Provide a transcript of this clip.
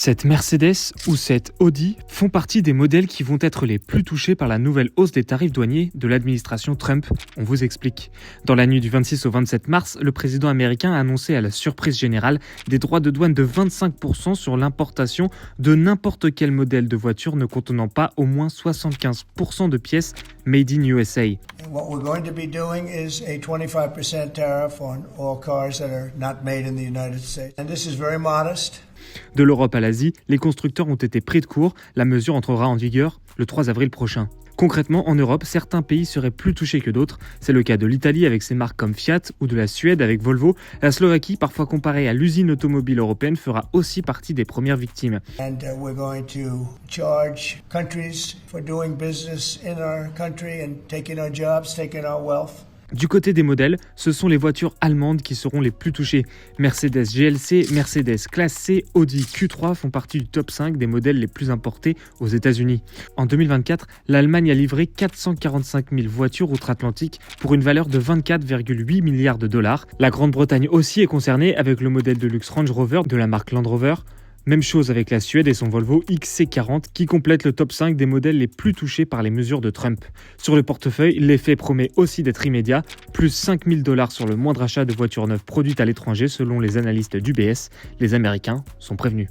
Cette Mercedes ou cette Audi font partie des modèles qui vont être les plus touchés par la nouvelle hausse des tarifs douaniers de l'administration Trump. On vous explique. Dans la nuit du 26 au 27 mars, le président américain a annoncé à la surprise générale des droits de douane de 25% sur l'importation de n'importe quel modèle de voiture ne contenant pas au moins 75% de pièces made in USA. What we're going to be doing is a 25% tariff on all cars that are not made in the United States. And this is very modest. De l'Europe à l'Asie, les constructeurs ont été pris de court. La mesure entrera en vigueur le 3 avril prochain. Concrètement, en Europe, certains pays seraient plus touchés que d'autres. C'est le cas de l'Italie avec ses marques comme Fiat ou de la Suède avec Volvo. La Slovaquie, parfois comparée à l'usine automobile européenne, fera aussi partie des premières victimes. And we're going to charge countries for doing business in our country and taking our jobs, taking our wealth. Du côté des modèles, ce sont les voitures allemandes qui seront les plus touchées. Mercedes GLC, Mercedes Classe C, Audi Q3 font partie du top 5 des modèles les plus importés aux États-Unis. En 2024, l'Allemagne a livré 445 000 voitures outre-Atlantique pour une valeur de 24,8 milliards de dollars. La Grande-Bretagne aussi est concernée avec le modèle de luxe Range Rover de la marque Land Rover. Même chose avec la Suède et son Volvo XC40 qui complète le top 5 des modèles les plus touchés par les mesures de Trump. Sur le portefeuille, l'effet promet aussi d'être immédiat, plus 5 000 $ sur le moindre achat de voitures neuves produites à l'étranger selon les analystes d'UBS. Les Américains sont prévenus.